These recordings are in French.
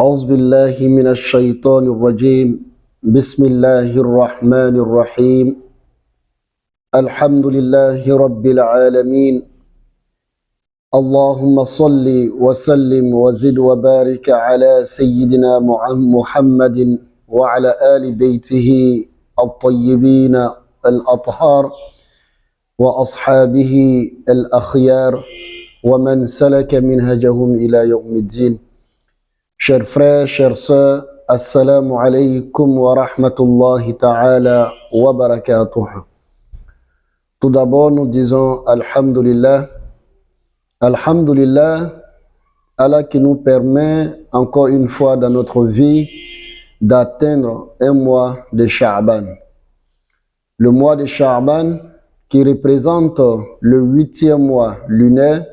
أعوذ بالله من الشيطان الرجيم. بسم الله الرحمن الرحيم. الحمد لله رب العالمين. اللهم صل وسلم وزد وبارك على سيدنا محمد وعلى آل بيته الطيبين الأطهار وأصحابه الأخيار ومن سلك منهجهم إلى يوم الدين. Chers frères, chères sœurs, assalamu alaikum wa rahmatullahi ta'ala wa barakatuh. Tout d'abord, nous disons Alhamdulillah. Alhamdulillah, Allah qui nous permet encore une fois dans notre vie d'atteindre un mois de Sha'ban. Le mois de Sha'ban qui représente le 8e mois lunaire,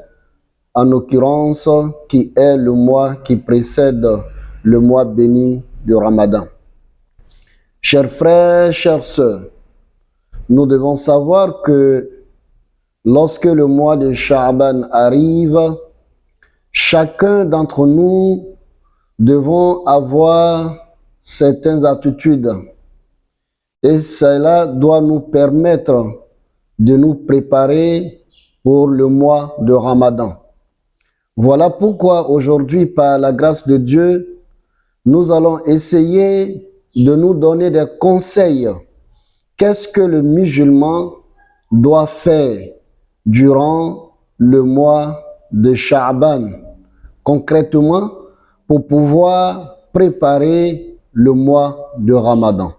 en l'occurrence, qui est le mois qui précède le mois béni du Ramadan. Chers frères, chères sœurs, nous devons savoir que lorsque le mois de Sha'ban arrive, chacun d'entre nous devons avoir certaines attitudes et cela doit nous permettre de nous préparer pour le mois de Ramadan. Voilà pourquoi aujourd'hui, par la grâce de Dieu, nous allons essayer de nous donner des conseils. Qu'est-ce que le musulman doit faire durant le mois de Sha'ban, concrètement, pour pouvoir préparer le mois de Ramadan?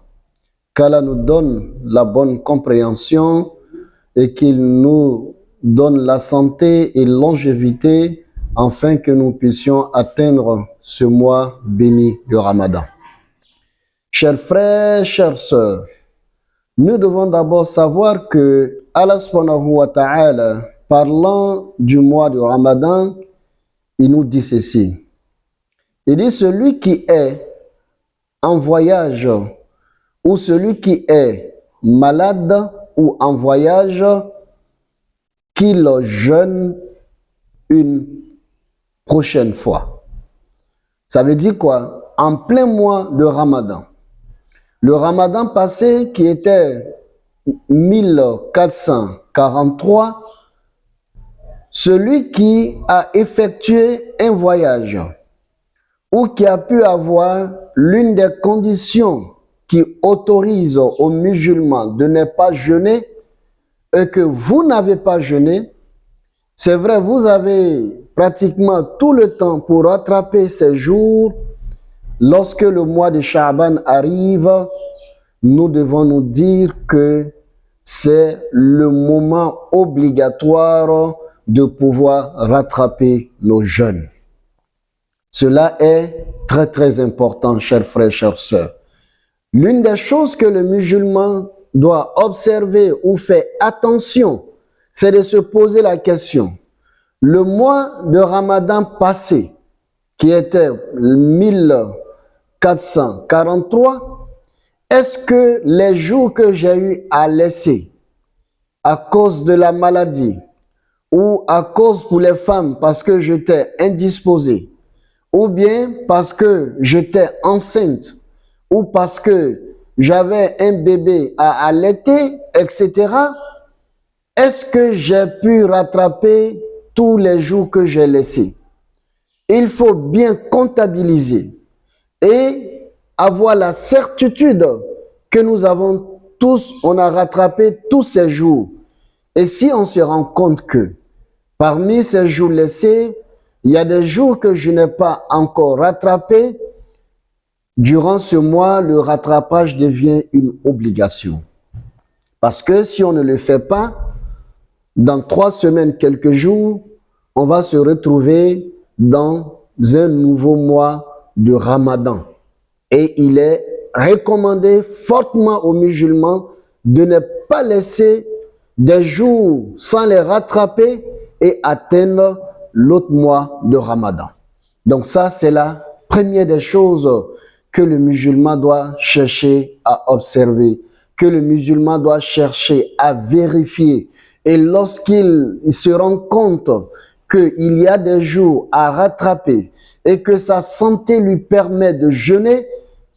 Qu'Allah nous donne la bonne compréhension et qu'il nous donne la santé et longévité afin que nous puissions atteindre ce mois béni du Ramadan. Chers frères, chères sœurs, nous devons d'abord savoir que Allah subhanahu wa ta'ala, parlant du mois du Ramadan, il nous dit ceci. Il dit celui qui est en voyage ou celui qui est malade ou en voyage, qu'il jeûne une prochaine fois. Ça veut dire quoi? En plein mois de Ramadan. Le Ramadan passé qui était 1443, celui qui a effectué un voyage ou qui a pu avoir l'une des conditions qui autorise aux musulmans de ne pas jeûner et que vous n'avez pas jeûné, c'est vrai, vous avez pratiquement tout le temps pour rattraper ces jours. Lorsque le mois de Sha'ban arrive, nous devons nous dire que c'est le moment obligatoire de pouvoir rattraper nos jeûnes. Cela est très très important, chers frères, chères sœurs. L'une des choses que le musulman doit observer ou faire attention, c'est de se poser la question. Le mois de Ramadan passé, qui était 1443, est-ce que les jours que j'ai eu à laisser à cause de la maladie ou à cause pour les femmes parce que j'étais indisposé ou bien parce que j'étais enceinte ou parce que j'avais un bébé à allaiter, etc., est-ce que j'ai pu rattraper tous les jours que j'ai laissés? Il faut bien comptabiliser et avoir la certitude que nous avons tous, on a rattrapé tous ces jours. Et si on se rend compte que parmi ces jours laissés, il y a des jours que je n'ai pas encore rattrapés, durant ce mois, le rattrapage devient une obligation. Parce que si on ne le fait pas, dans 3 semaines, quelques jours, on va se retrouver dans un nouveau mois de Ramadan. Et il est recommandé fortement aux musulmans de ne pas laisser des jours sans les rattraper et atteindre l'autre mois de Ramadan. Donc ça, c'est la première des choses que le musulman doit chercher à observer, que le musulman doit chercher à vérifier. Et lorsqu'il se rend compte qu'il y a des jours à rattraper et que sa santé lui permet de jeûner,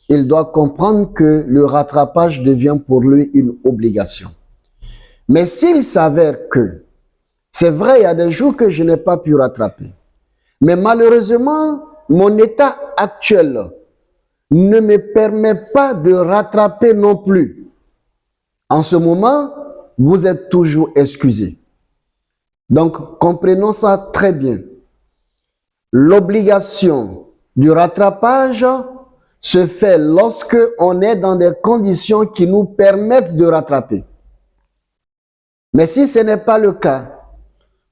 il doit comprendre que le rattrapage devient pour lui une obligation. Mais s'il s'avère que, c'est vrai, il y a des jours que je n'ai pas pu rattraper, mais malheureusement, mon état actuel ne me permet pas de rattraper non plus. En ce moment, vous êtes toujours excusé. Donc, comprenons ça très bien. L'obligation du rattrapage se fait lorsque on est dans des conditions qui nous permettent de rattraper. Mais si ce n'est pas le cas,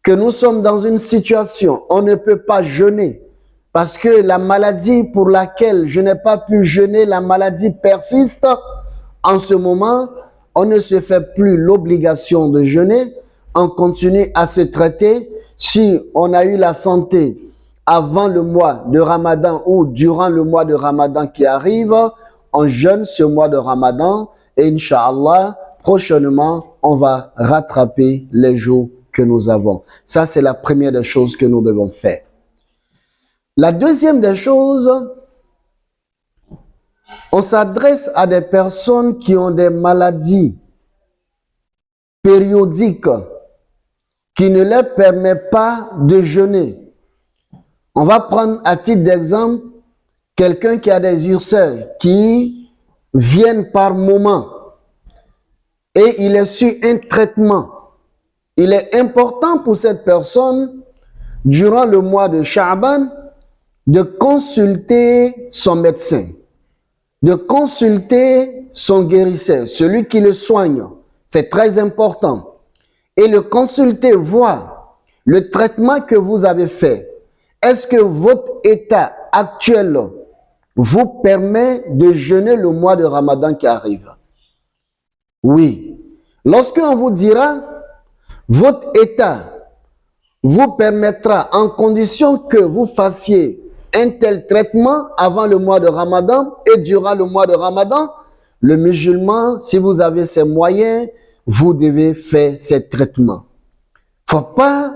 que nous sommes dans une situation, on ne peut pas jeûner, parce que la maladie pour laquelle je n'ai pas pu jeûner, la maladie persiste, en ce moment, on ne se fait plus l'obligation de jeûner, on continue à se traiter. Si on a eu la santé avant le mois de Ramadan ou durant le mois de Ramadan qui arrive, on jeûne ce mois de Ramadan et Inch'Allah, prochainement, on va rattraper les jours que nous avons. Ça, c'est la première des choses que nous devons faire. La deuxième des choses, on s'adresse à des personnes qui ont des maladies périodiques qui ne leur permettent pas de jeûner. On va prendre à titre d'exemple quelqu'un qui a des ulcères qui viennent par moment et il est sur un traitement. Il est important pour cette personne, durant le mois de Sha'ban, de consulter son médecin, de consulter son guérisseur, celui qui le soigne. C'est très important. Et le consulter, voir le traitement que vous avez fait. Est-ce que votre état actuel vous permet de jeûner le mois de Ramadan qui arrive? Oui. Lorsqu'on vous dira, votre état vous permettra, en condition que vous fassiez un tel traitement avant le mois de Ramadan et durant le mois de Ramadan, le musulman, si vous avez ces moyens, vous devez faire ces traitements. Faut pas,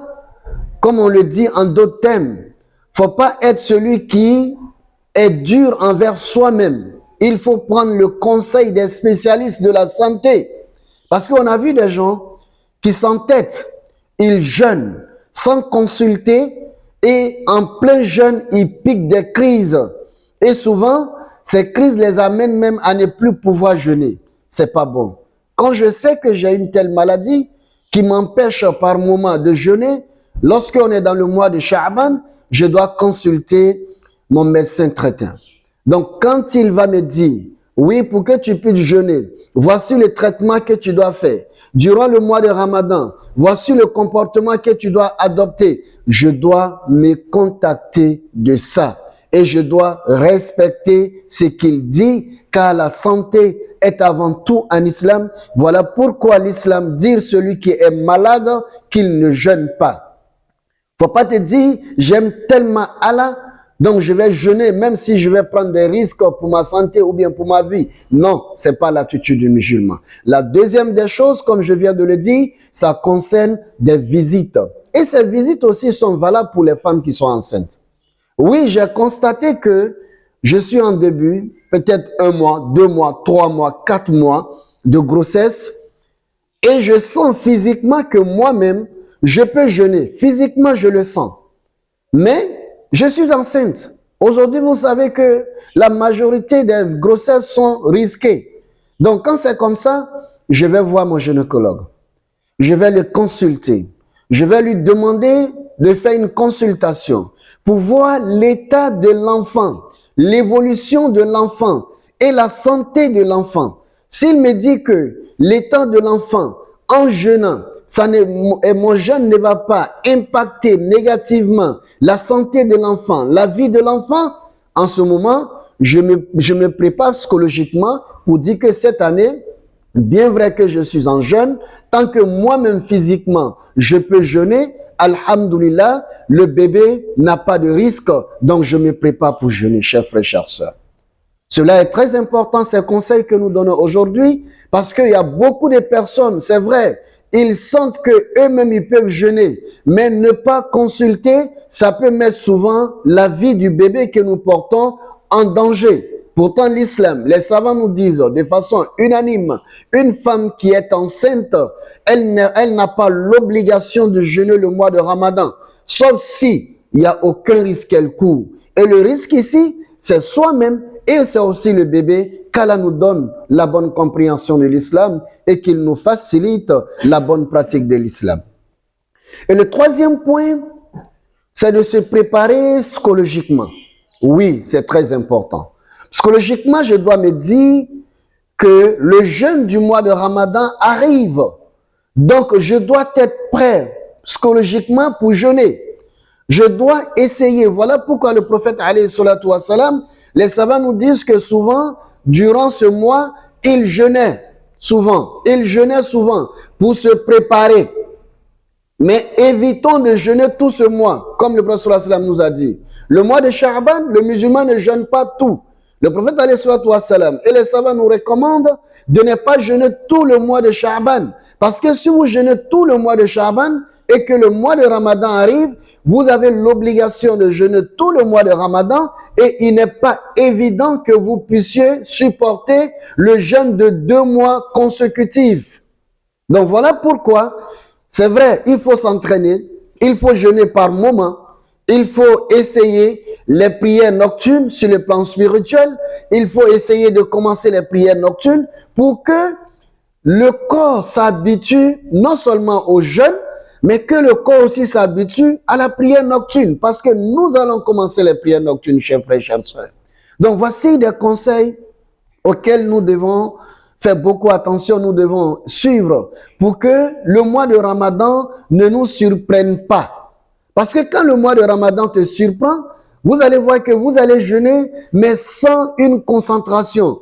comme on le dit en d'autres thèmes, faut pas être celui qui est dur envers soi-même. Il faut prendre le conseil des spécialistes de la santé. Parce qu'on a vu des gens qui s'entêtent, ils jeûnent sans consulter et en plein jeûne, ils piquent des crises. Et souvent, ces crises les amènent même à ne plus pouvoir jeûner. C'est pas bon. Quand je sais que j'ai une telle maladie qui m'empêche par moment de jeûner, lorsqu'on est dans le mois de Sha'ban, je dois consulter mon médecin traitant. Donc, quand il va me dire, oui, pour que tu puisses jeûner, voici le traitement que tu dois faire. Durant le mois de Ramadan, voici le comportement que tu dois adopter. Je dois me contacter de ça. Et je dois respecter ce qu'il dit, car la santé est avant tout en islam. Voilà pourquoi l'islam dit celui qui est malade qu'il ne jeûne pas. Faut pas te dire, j'aime tellement Allah, donc je vais jeûner même si je vais prendre des risques pour ma santé ou bien pour ma vie. Non, c'est pas l'attitude du musulman. La deuxième des choses, comme je viens de le dire, ça concerne des visites. Et ces visites aussi sont valables pour les femmes qui sont enceintes. Oui, j'ai constaté que je suis en début, peut-être 1 mois, 2 mois, 3 mois, 4 mois de grossesse et je sens physiquement que moi-même, je peux jeûner. Physiquement, je le sens. Mais je suis enceinte. Aujourd'hui, vous savez que la majorité des grossesses sont risquées. Donc, quand c'est comme ça, je vais voir mon gynécologue. Je vais le consulter. Je vais lui demander de faire une consultation pour voir l'état de l'enfant, l'évolution de l'enfant et la santé de l'enfant. S'il me dit que l'état de l'enfant en jeûnant, mon jeûne ne va pas impacter négativement la santé de l'enfant, la vie de l'enfant, en ce moment, je me prépare psychologiquement pour dire que cette année, bien vrai que je suis en jeûne, tant que moi-même physiquement, je peux jeûner, alhamdoulilah, le bébé n'a pas de risque, donc je me prépare pour jeûner, chers frères, chères sœurs. Cela est très important, ces conseils que nous donnons aujourd'hui, parce qu'il y a beaucoup de personnes, c'est vrai, ils sentent que eux-mêmes ils peuvent jeûner, mais ne pas consulter, ça peut mettre souvent la vie du bébé que nous portons en danger. Pourtant, l'islam, les savants nous disent de façon unanime, une femme qui est enceinte, elle n'a pas l'obligation de jeûner le mois de Ramadan, sauf si il n'y a aucun risque qu'elle court. Et le risque ici, c'est soi-même et c'est aussi le bébé, qu'Allah nous donne la bonne compréhension de l'islam et qu'il nous facilite la bonne pratique de l'islam. Et le troisième point, c'est de se préparer psychologiquement. Oui, c'est très important. Psychologiquement, je dois me dire que le jeûne du mois de Ramadan arrive. Donc, je dois être prêt psychologiquement pour jeûner. Je dois essayer. Voilà pourquoi le prophète, alayhi salatu wassalam, les savants nous disent que souvent, durant ce mois, il jeûnait souvent. Il jeûnait souvent pour se préparer. Mais évitons de jeûner tout ce mois, comme le prophète sallallahu alayhi wa sallam nous a dit. Le mois de Sha'ban, le musulman ne jeûne pas tout. Le prophète alayhi wa sallam et les savants nous recommandent de ne pas jeûner tout le mois de Sha'ban. Parce que si vous jeûnez tout le mois de Sha'ban et que le mois de Ramadan arrive, vous avez l'obligation de jeûner tout le mois de Ramadan et il n'est pas évident que vous puissiez supporter le jeûne de 2 mois consécutifs. Donc voilà pourquoi, c'est vrai, il faut s'entraîner, il faut jeûner par moment, il faut essayer les prières nocturnes sur le plan spirituel, il faut essayer de commencer les prières nocturnes pour que le corps s'habitue non seulement au jeûne, mais que le corps aussi s'habitue à la prière nocturne, parce que nous allons commencer les prières nocturnes, chers frères, chers sœurs. Donc voici des conseils auxquels nous devons faire beaucoup attention, nous devons suivre pour que le mois de Ramadan ne nous surprenne pas. Parce que quand le mois de Ramadan te surprend, vous allez voir que vous allez jeûner, mais sans une concentration.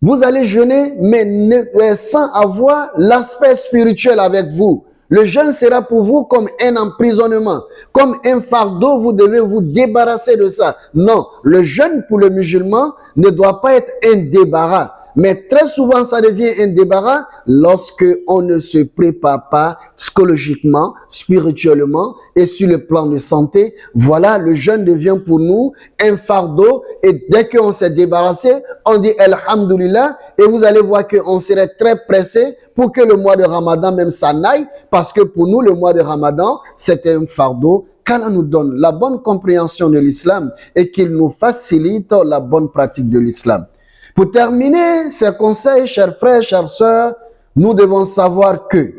Vous allez jeûner, mais sans avoir l'aspect spirituel avec vous. Le jeûne sera pour vous comme un emprisonnement, comme un fardeau, vous devez vous débarrasser de ça. Non, le jeûne pour le musulman ne doit pas être un débarras. Mais très souvent, ça devient un débarras lorsque on ne se prépare pas psychologiquement, spirituellement et sur le plan de santé. Voilà, le jeûne devient pour nous un fardeau et dès qu'on s'est débarrassé, on dit Alhamdulillah et vous allez voir qu'on serait très pressé pour que le mois de Ramadan même s'en aille parce que pour nous, le mois de Ramadan, c'est un fardeau. Qu'Allah nous donne la bonne compréhension de l'islam et qu'il nous facilite la bonne pratique de l'islam. Pour terminer ces conseils, chers frères, chères sœurs, nous devons savoir que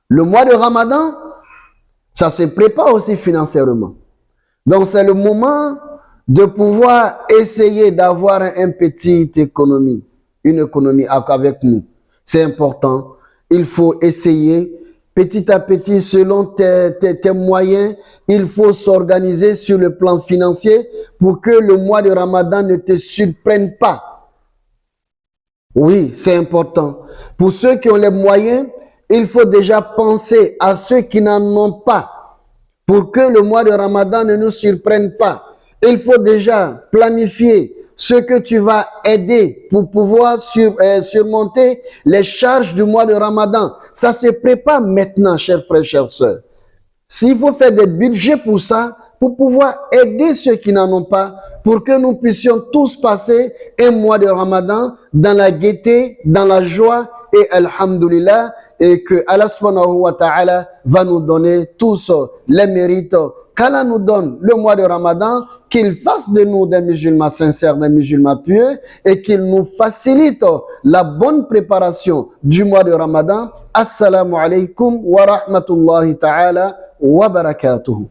le mois de Ramadan, ça se prépare aussi financièrement. Donc c'est le moment de pouvoir essayer d'avoir une petite économie, une économie avec nous. C'est important. Il faut essayer petit à petit, selon tes moyens, il faut s'organiser sur le plan financier pour que le mois de Ramadan ne te surprenne pas. Oui, c'est important. Pour ceux qui ont les moyens, il faut déjà penser à ceux qui n'en ont pas pour que le mois de Ramadan ne nous surprenne pas. Il faut déjà planifier ce que tu vas aider pour pouvoir surmonter les charges du mois de Ramadan. Ça se prépare maintenant, chers frères, chères sœurs. S'il faut faire des budgets pour ça, pour pouvoir aider ceux qui n'en ont pas, pour que nous puissions tous passer un mois de Ramadan dans la gaieté, dans la joie et alhamdulillah, et que Allah subhanahu wa ta'ala va nous donner tous les mérites qu'Allah nous donne le mois de Ramadan, qu'il fasse de nous des musulmans sincères, des musulmans pieux, et qu'il nous facilite la bonne préparation du mois de Ramadan. Assalamu alaikum wa rahmatullahi ta'ala wa barakatuhu.